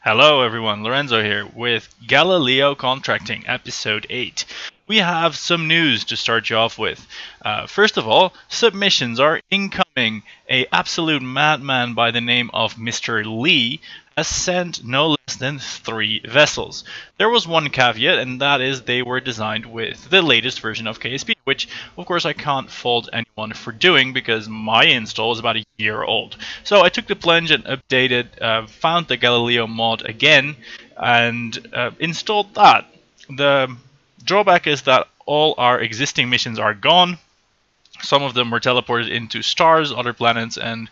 Hello everyone, Lorenzo here with Galileo Contracting, episode 8. We have some news to start you off with. First of all, submissions are incoming. A absolute madman by the name of Mr. Lee has sent no less than 3 vessels. There was one caveat, and that is they were designed with the latest version of KSP, which of course I can't fault anyone for doing because my install is about a year old. So I took the plunge and updated, found the Galileo mod again, and installed that. The drawback is that all our existing missions are gone. Some of them were teleported into stars, other planets, and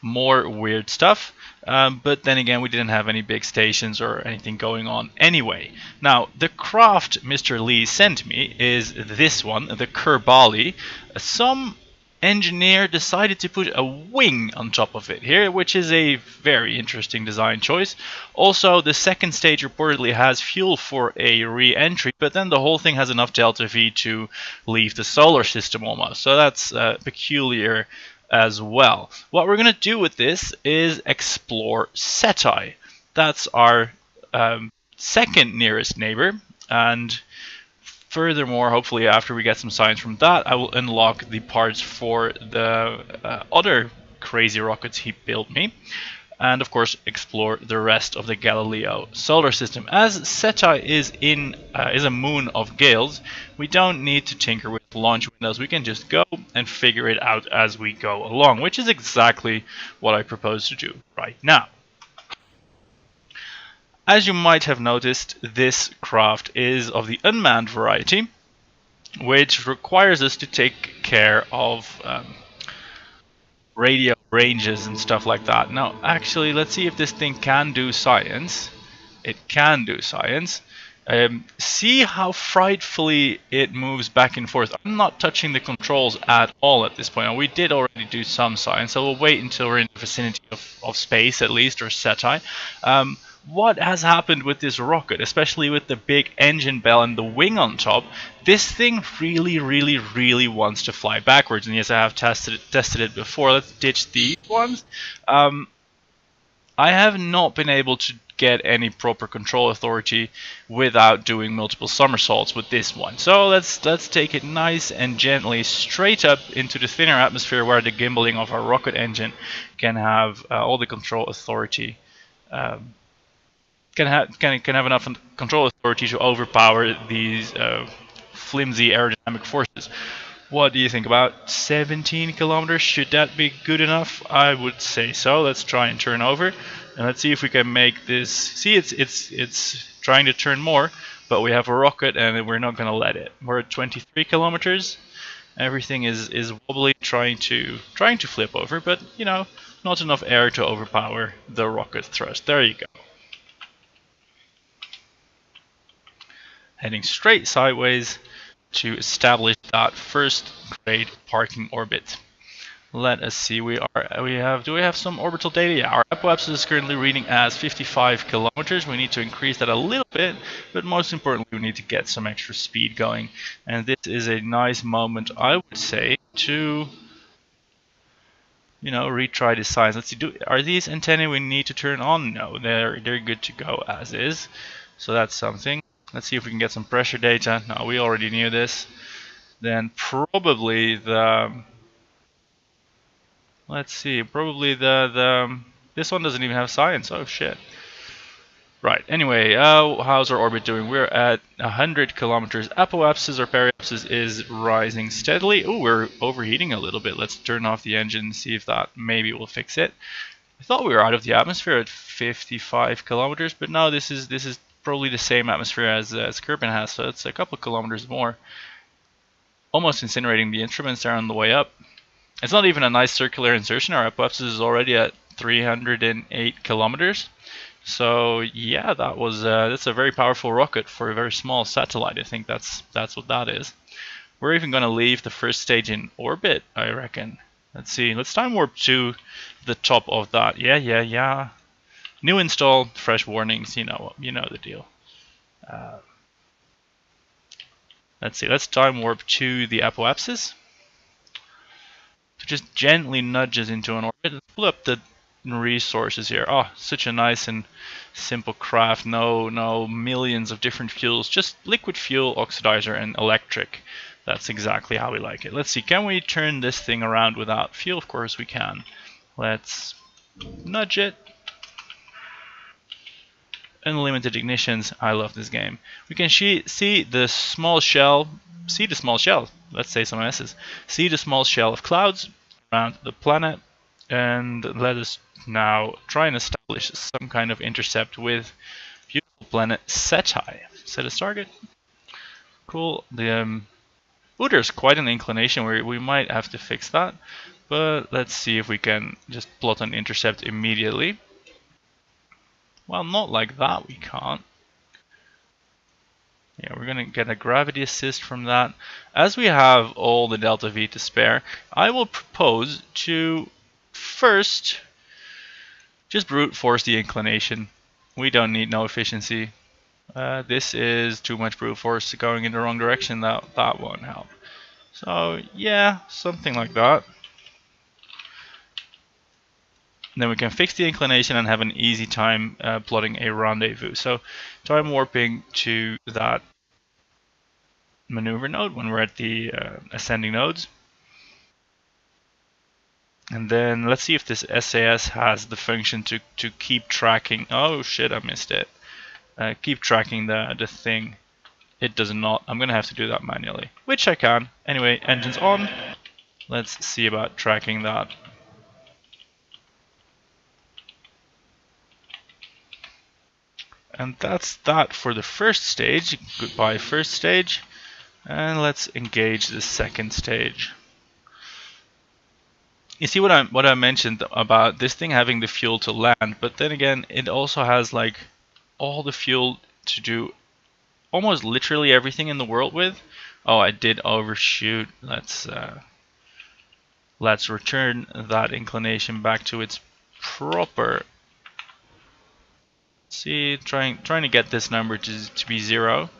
more weird stuff. But then again, we didn't have any big stations or anything going on anyway. Now, the craft Mr. Lee sent me is this one, the Kerbali. Some engineer decided to put a wing on top of it here, which is a very interesting design choice. Also, the second stage reportedly has fuel for a re-entry, but then the whole thing has enough delta V to leave the solar system almost. So that's peculiar as well. What we're going to do with this is explore Ceti. That's our second nearest neighbor, and furthermore, hopefully after we get some science from that, I will unlock the parts for the other crazy rockets he built me. And of course, explore the rest of the Galileo solar system. As Ceti is a moon of Gales, we don't need to tinker with launch windows. We can just go and figure it out as we go along, which is exactly what I propose to do right now. As you might have noticed, this craft is of the unmanned variety, which requires us to take care of radio ranges and stuff like that. Now, actually, let's see if this thing can do science. It can do science. See how frightfully it moves back and forth. I'm not touching the controls at all at this point. Now, we did already do some science, so we'll wait until we're in the vicinity of space, at least, or Ceti. What has happened with this rocket, especially with the big engine bell and the wing on top? This thing really wants to fly backwards. And yes, I have tested it before. Let's ditch these ones. I have not been able to get any proper control authority without doing multiple somersaults with this one. So let's take it nice and gently straight up into the thinner atmosphere where the gimbaling of our rocket engine can have all the control authority. Can have enough control authority to overpower these flimsy aerodynamic forces. What do you think? About 17 kilometers? Should that be good enough? I would say so. Let's try and turn over, and let's see if we can make this. See, it's trying to turn more, but we have a rocket, and we're not going to let it. We're at 23 kilometers. Everything is wobbly, trying to flip over, but you know, not enough air to overpower the rocket thrust. There you go. Heading straight sideways to establish that first grade parking orbit. Let us see. Do we have some orbital data? Yeah, our apoapsis is currently reading as 55 kilometers. We need to increase that a little bit, but most importantly, we need to get some extra speed going. And this is a nice moment, I would say, to retry the science. Let's see. Are these antennae we need to turn on? No, they're good to go as is. So that's something. Let's see if we can get some pressure data. No, we already knew this. Then probably let's see, probably this one doesn't even have science. Oh shit. Right, anyway, how's our orbit doing? We're at 100 kilometers. Apoapsis or periapsis is rising steadily. Oh, we're overheating a little bit. Let's turn off the engine and see if that maybe will fix it. I thought we were out of the atmosphere at 55 kilometers, but no, this is probably the same atmosphere as Kerbin has, so it's a couple of kilometers more. Almost incinerating the instruments there on the way up. It's not even a nice circular insertion. Our apoapsis is already at 308 kilometers. So yeah, that's a very powerful rocket for a very small satellite. I think that's what that is. We're even going to leave the first stage in orbit, I reckon. Let's see. Let's time warp to the top of that. Yeah. New install, fresh warnings, you know the deal. Let's see, let's time warp to the apoapsis. To just gently nudge us into an orbit. Let's pull up the resources here. Oh, such a nice and simple craft. No millions of different fuels. Just liquid fuel, oxidizer, and electric. That's exactly how we like it. Let's see. Can we turn this thing around without fuel? Of course we can. Let's nudge it. Unlimited ignitions. I love this game. We can see the small shell. See the small shell. Let's say some S's. See the small shell of clouds around the planet, and let us now try and establish some kind of intercept with beautiful planet Seti. Set as target. Cool. The ooh, there's quite an inclination where we might have to fix that, but let's see if we can just plot an intercept immediately. Well, not like that, we can't. Yeah, we're gonna get a gravity assist from that. As we have all the delta V to spare, I will propose to first just brute force the inclination. We don't need no efficiency. This is too much brute force going in the wrong direction. That won't help. So yeah, something like that. Then we can fix the inclination and have an easy time plotting a rendezvous. So time warping to that maneuver node when we're at the ascending nodes. And then let's see if this SAS has the function to keep tracking. Oh shit, I missed it. Keep tracking the thing. It does not. I'm gonna have to do that manually, which I can. Anyway, engines on. Let's see about tracking that. And that's that for the first stage. Goodbye first stage. And let's engage the second stage. You see what I mentioned about this thing having the fuel to land, but then again it also has like all the fuel to do almost literally everything in the world with. Oh, I did overshoot. Let's return that inclination back to its proper. See, trying to get this number to be 0.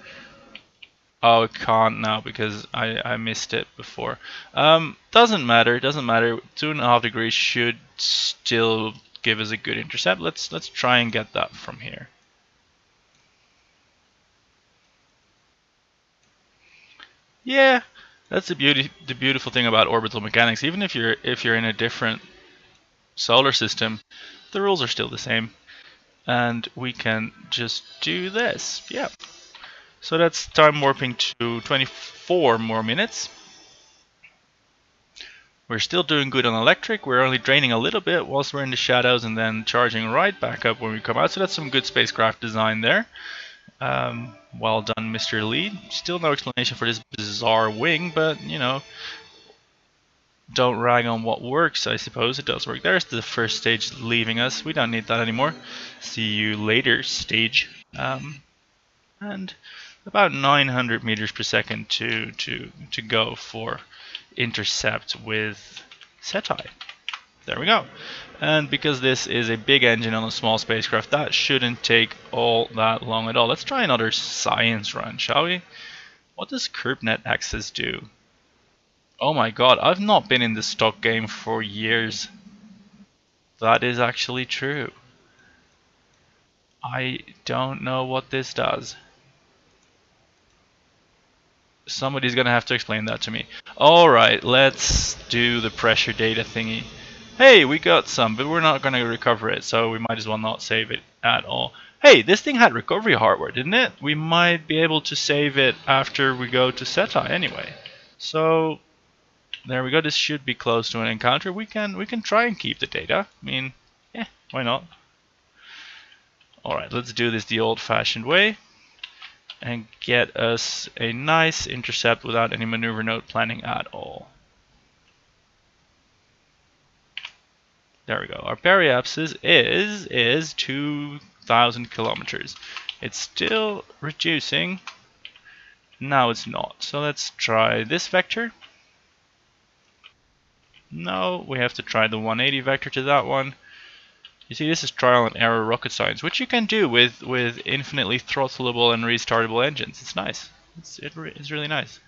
Oh, it can't now because I missed it before. Doesn't matter. 2.5 degrees should still give us a good intercept. Let's try and get that from here. Yeah, that's the beautiful thing about orbital mechanics. Even if you're in a different solar system, the rules are still the same. And we can just do this. Yeah. So that's time warping to 24 more minutes. We're still doing good on electric. We're only draining a little bit whilst we're in the shadows and then charging right back up when we come out. So that's some good spacecraft design there. Well done, Mr. Lead. Still no explanation for this bizarre wing, but you know, don't rag on what works, I suppose. It does work. There's the first stage leaving us. We don't need that anymore. See you later, stage. And about 900 meters per second to go for intercept with Seti. There we go. And because this is a big engine on a small spacecraft, that shouldn't take all that long at all. Let's try another science run, shall we? What does CurbNet access do? Oh my god, I've not been in the stock game for years. That is actually true. I don't know what this does. Somebody's gonna have to explain that to me. Alright, let's do the pressure data thingy. Hey, we got some, but we're not gonna recover it, so we might as well not save it at all. Hey, this thing had recovery hardware, didn't it? We might be able to save it after we go to Seti anyway. So there we go. This should be close to an encounter. We can try and keep the data. I mean, yeah, why not? Alright, let's do this the old-fashioned way and get us a nice intercept without any maneuver node planning at all. There we go. Our periapsis is 2,000 kilometers. It's still reducing. Now it's not. So let's try this vector. No, we have to try the 180 vector to that one. You see, this is trial and error rocket science, which you can do with infinitely throttleable and restartable engines. It's nice. It's really nice.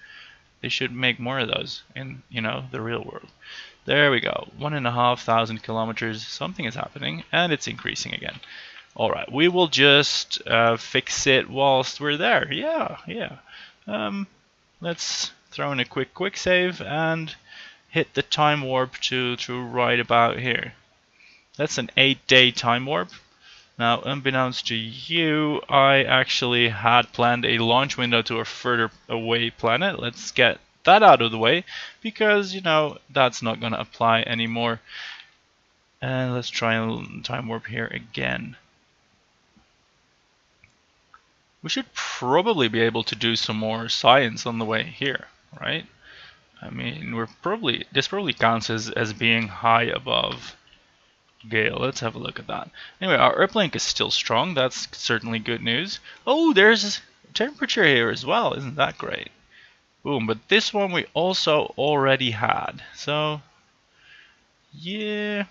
They should make more of those in, you know, the real world. There we go. 1,500 kilometers. Something is happening, and it's increasing again. All right, we will just fix it whilst we're there. Yeah. Let's throw in a quick save and hit the time warp to right about here. That's an 8-day time warp. Now, unbeknownst to you, I actually had planned a launch window to a further away planet. Let's get that out of the way, because, you know, that's not going to apply anymore. And let's try and time warp here again. We should probably be able to do some more science on the way here, right? I mean, this probably counts as being high above Gale. Let's have a look at that. Anyway, our uplink is still strong. That's certainly good news. Oh, there's temperature here as well. Isn't that great? Boom, but this one we also already had. So, yeah.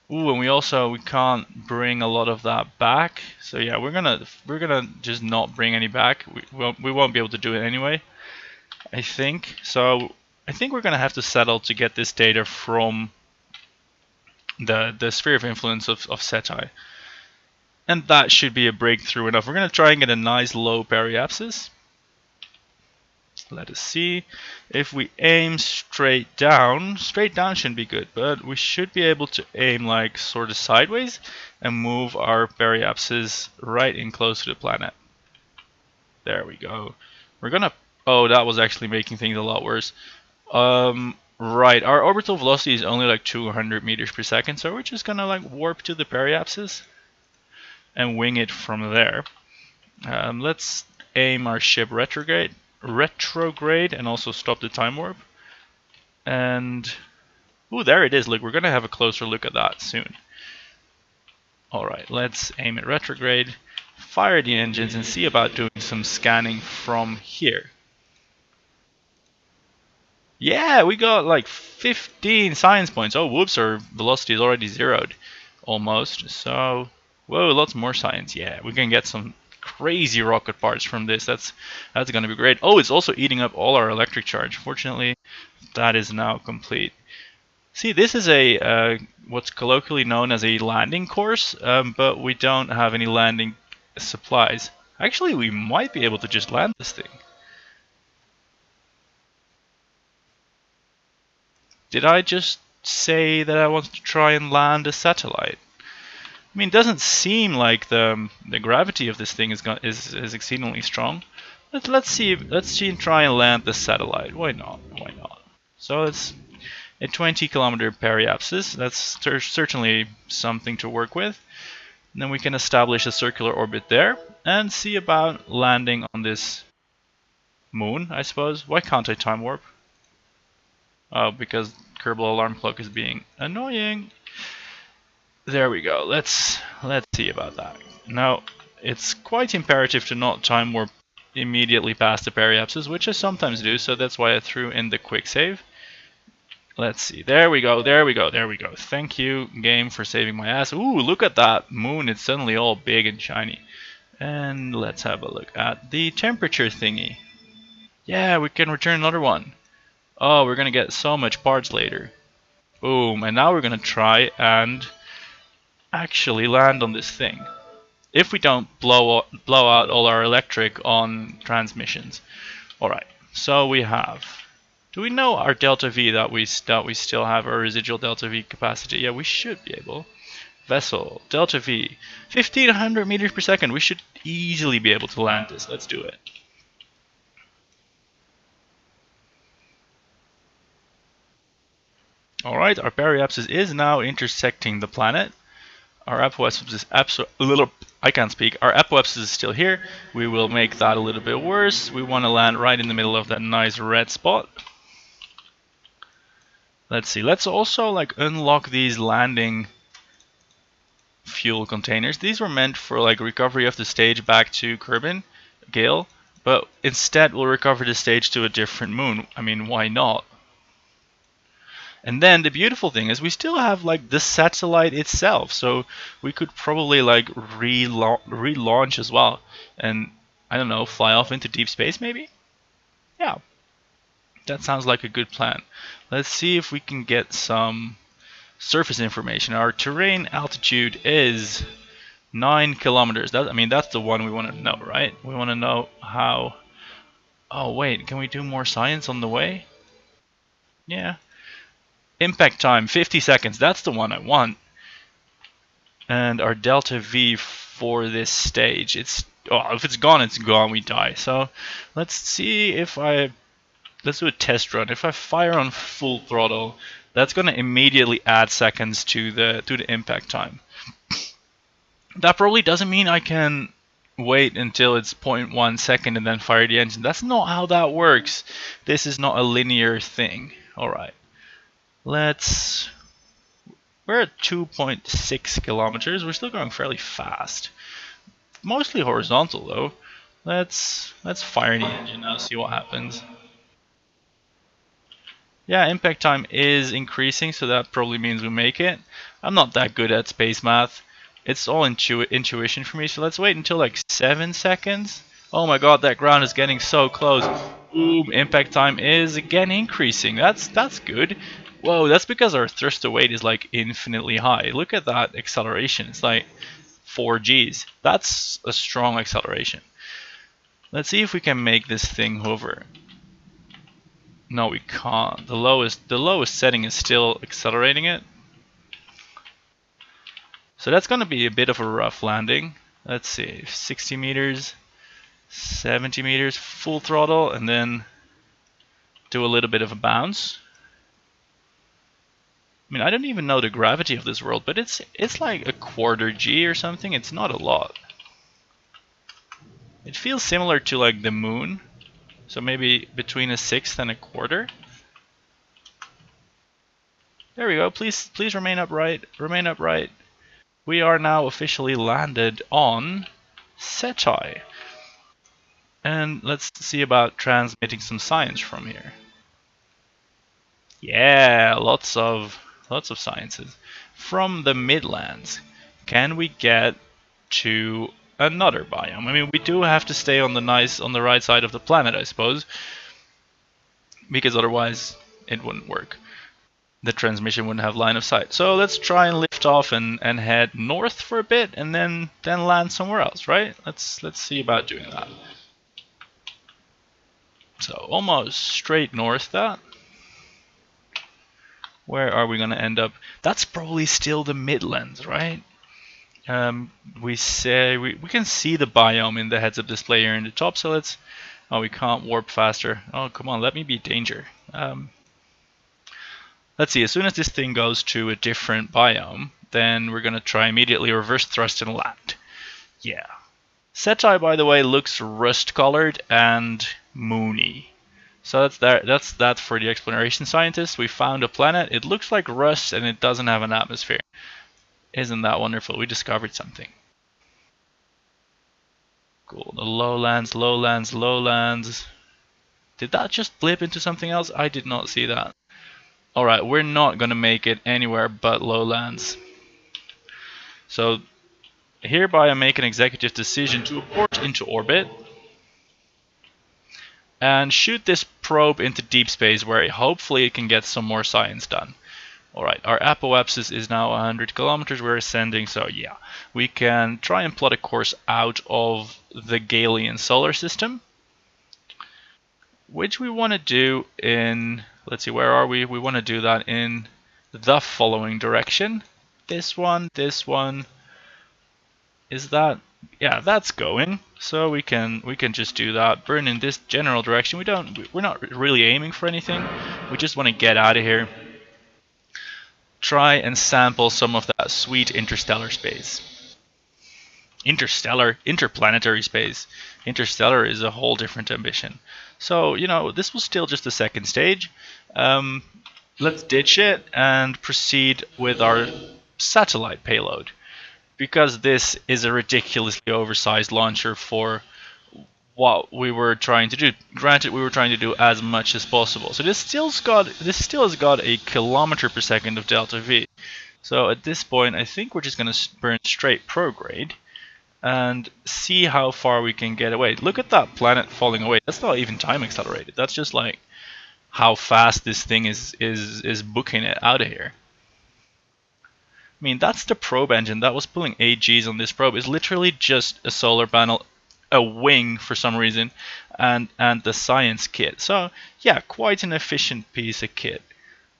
Ooh, and we can't bring a lot of that back. So yeah, we're gonna just not bring any back. We won't be able to do it anyway, I think. So I think we're gonna have to settle to get this data from the sphere of influence of Cetai. And that should be a breakthrough enough. We're gonna try and get a nice low periapsis. Let us see. If we aim straight down shouldn't be good, but we should be able to aim like sort of sideways and move our periapsis right in close to the planet. There we go. We're gonna, oh, that was actually making things a lot worse. Right, our orbital velocity is only like 200 meters per second, so we're just gonna like warp to the periapsis and wing it from there. Let's aim our ship retrograde and also stop the time warp. And ooh, there it is. Look, we're gonna have a closer look at that soon. Alright, let's aim at retrograde, fire the engines, and see about doing some scanning from here. Yeah, we got like 15 science points. Oh, whoops, our velocity is already zeroed almost. So, whoa, lots more science. Yeah, we can get some crazy rocket parts from this. That's going to be great. Oh, it's also eating up all our electric charge. Fortunately, that is now complete. See, this is a what's colloquially known as a landing course, but we don't have any landing supplies. Actually, we might be able to just land this thing. Did I just say that I want to try and land a satellite? I mean, it doesn't seem like the gravity of this thing is exceedingly strong. Let's see and try and land the satellite. Why not? Why not? So it's a 20-kilometer periapsis. That's certainly something to work with. And then we can establish a circular orbit there and see about landing on this moon, I suppose. Why can't I time warp? Oh, because Kerbal Alarm Clock is being annoying. There we go. Let's see about that. Now, it's quite imperative to not time warp immediately past the periapsis, which I sometimes do, so that's why I threw in the quick save. Let's see. There we go. Thank you, game, for saving my ass. Ooh, look at that moon. It's suddenly all big and shiny. And let's have a look at the temperature thingy. Yeah, we can return another one. Oh, we're gonna get so much parts later. Boom, and now we're gonna try and actually land on this thing. If we don't blow out all our electric on transmissions. Alright, so we have... Do we know our delta V that we still have our residual delta V capacity? Yeah, we should be able. Vessel, delta V, 1500 meters per second. We should easily be able to land this. Let's do it. Alright, our periapsis is now intersecting the planet. Our apoapsis is Our apoapsis is still here. We will make that a little bit worse. We want to land right in the middle of that nice red spot. Let's see. Let's also like unlock these landing fuel containers. These were meant for like recovery of the stage back to Kerbin, Gale, but instead we'll recover the stage to a different moon. I mean, why not? And then the beautiful thing is we still have like the satellite itself, so we could probably like relaunch as well, and I don't know, fly off into deep space maybe? Yeah. That sounds like a good plan. Let's see if we can get some surface information. Our terrain altitude is 9 kilometers. I mean, that's the one we want to know, right? We want to know how... Oh, wait, can we do more science on the way? Yeah. Impact time, 50 seconds. That's the one I want. And our delta V for this stage, if it's gone, we die. So let's see if let's do a test run. If I fire on full throttle, that's going to immediately add seconds to the impact time. That probably doesn't mean I can wait until it's 0.1 second and then fire the engine. That's not how that works. This is not a linear thing. Alright. We're at 2.6 kilometers. We're still going fairly fast. Mostly horizontal though. Let's fire the engine now, see what happens. Yeah, impact time is increasing, so that probably means we make it. I'm not that good at space math. It's all intuition for me, so let's wait until like 7 seconds. Oh my god, that ground is getting so close. Boom, impact time is again increasing. That's good. Whoa, that's because our thrust to weight is like infinitely high. Look at that acceleration. It's like 4 Gs. That's a strong acceleration. Let's see if we can make this thing hover. No, we can't. The lowest setting is still accelerating it. So that's going to be a bit of a rough landing. Let's see, 60 meters, 70 meters, full throttle, and then do a little bit of a bounce. I mean, I don't even know the gravity of this world, but it's like a quarter G or something. It's not a lot. It feels similar to like the moon. So maybe between a sixth and a quarter. There we go. Please remain upright. Remain upright. We are now officially landed on Cetai. And let's see about transmitting some science from here. Yeah, lots of sciences. From the Midlands, can we get to another biome? I mean, we do have to stay on the right side of the planet, I suppose, because otherwise it wouldn't work. The transmission wouldn't have line of sight. So let's try and lift off and head north for a bit, and then land somewhere else, right? Let's see about doing that. So almost straight north. That. Where are we gonna end up? That's probably still the Midlands, right? We can see the biome in the heads-up display here in the top, so let's... Oh, we can't warp faster. Oh, come on, let me be danger. Let's see, as soon as this thing goes to a different biome, then we're gonna try immediately reverse thrust and land. Yeah. Cetai, by the way, looks rust-colored and moony. So that's that for the exploration scientists. We found a planet. It looks like rust and it doesn't have an atmosphere. Isn't that wonderful? We discovered something. Cool. The lowlands, lowlands, lowlands. Did that just blip into something else? I did not see that. Alright, we're not going to make it anywhere but lowlands. So, hereby I make an executive decision to abort into orbit and shoot this probe into deep space where hopefully it can get some more science done. Alright, our apoapsis is now 100 kilometers, we're ascending, so yeah. We can try and plot a course out of the Galilean solar system, which we want to do in, let's see, where are we? We want to do that in the following direction. This one, is that, yeah, that's going. So we can just do that, burn in this general direction. We're not really aiming for anything. We just want to get out of here. Try and sample some of that sweet interstellar space. Interplanetary space. Interstellar is a whole different ambition. So, you know, this was still just the second stage. Let's ditch it and proceed with our satellite payload, because this is a ridiculously oversized launcher for what we were trying to do. Granted, we were trying to do as much as possible. So this still has got a kilometer per second of delta V. So at this point, I think we're just going to burn straight prograde and see how far we can get away. Look at that planet falling away. That's not even time accelerated. That's just like how fast this thing is booking it out of here. I mean, that's the probe engine that was pulling 8 Gs on this probe. It's literally just a solar panel, a wing for some reason, and the science kit. So yeah, quite an efficient piece of kit.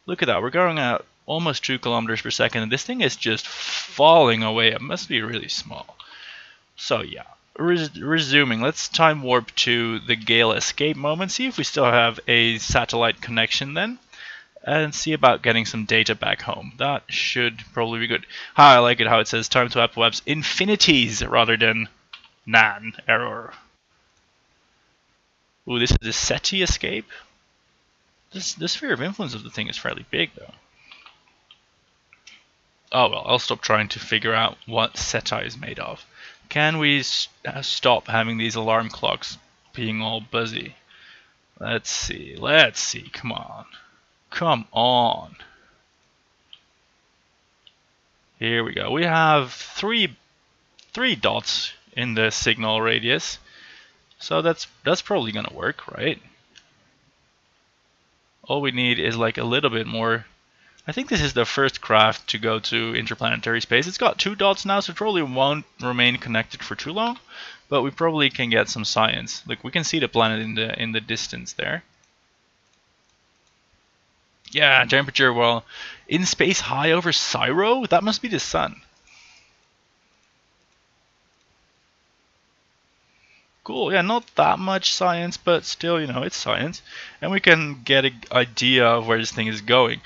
Look at that, we're going at almost 2 kilometers per second, and this thing is just falling away. It must be really small. So yeah, resuming, let's time warp to the Gale escape moment, see if we still have a satellite connection then, and see about getting some data back home. That should probably be good. I like it how it says time to apoap's infinities rather than nan error. Ooh, this is a SETI escape. The sphere of influence of the thing is fairly big though. Oh well, I'll stop trying to figure out what SETI is made of. Can we stop having these alarm clocks being all buzzy? Let's see, come on. Come on. Here we go. We have three dots in the signal radius. So that's probably gonna work, right? All we need is like a little bit more. I think this is the first craft to go to interplanetary space. It's got 2 dots now, so it probably won't remain connected for too long, but we probably can get some science. Look, we can see the planet in the distance there. Yeah, temperature, well, in space high over Cairo? That must be the sun. Cool, yeah, not that much science, but still, you know, it's science. And we can get an idea of where this thing is going.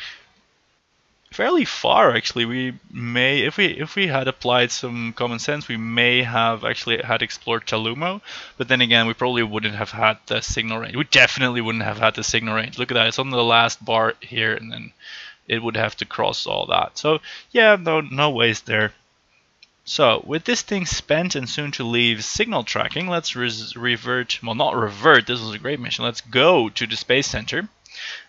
Fairly far, actually. We may, if we had applied some common sense, we may have actually had explored Chalumo. But then again, we probably wouldn't have had the signal range. We definitely wouldn't have had the signal range. Look at that, it's on the last bar here, and then it would have to cross all that. So yeah, no waste there. So with this thing spent and soon to leave signal tracking, let's revert, well not revert, this was a great mission, let's go to the Space Center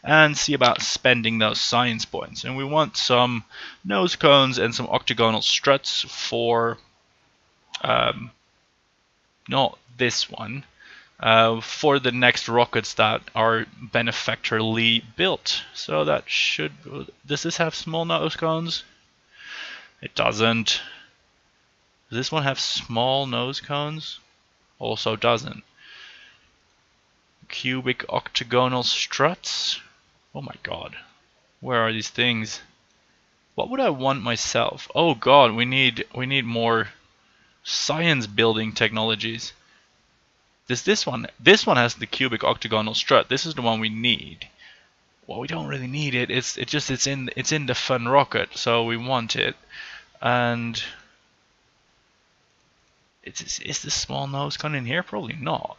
and see about spending those science points. And we want some nose cones and some octagonal struts for, not this one, for the next rockets that are benefactorly built. So that should, does this have small nose cones? It doesn't. Does this one have small nose cones? Also doesn't. Cubic octagonal struts? Oh my god. Where are these things? What would I want myself? Oh god, we need more science building technologies. This one has the cubic octagonal strut. This is the one we need. Well, we don't really need it. It's in the fun rocket, so we want it. And is the small nose cone in here? Probably not.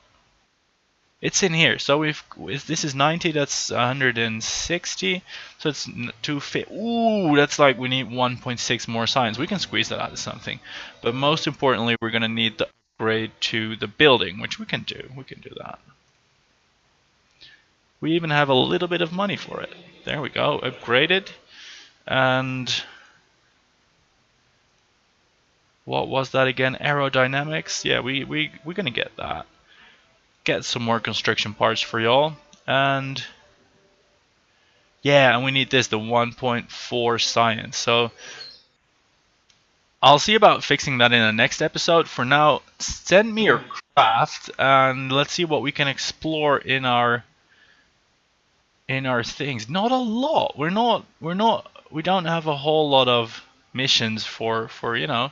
It's in here. So if this is 90, that's 160. So it's 250. Ooh, that's like we need 1.6 more science. We can squeeze that out of something. But most importantly, we're gonna need the upgrade to the building, which we can do. We can do that. We even have a little bit of money for it. There we go. Upgraded. And what was that again? Aerodynamics? Yeah, we're gonna get that. Get some more construction parts for y'all. And yeah, and we need this, the 1.4 science. So I'll see about fixing that in the next episode. For now, send me your craft and let's see what we can explore in our things. Not a lot. We don't have a whole lot of missions for you know,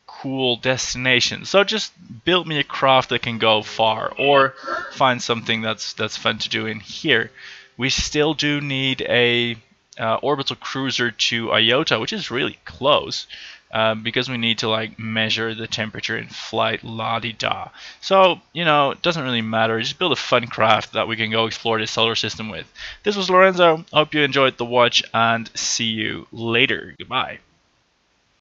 cool destinations. So just build me a craft that can go far, or find something that's fun to do in here. We still do need a orbital cruiser to Iota, which is really close, because we need to like measure the temperature in flight, la-di-da. So, you know, it doesn't really matter. Just build a fun craft that we can go explore the solar system with. This was Lorenzo. Hope you enjoyed the watch, and see you later. Goodbye.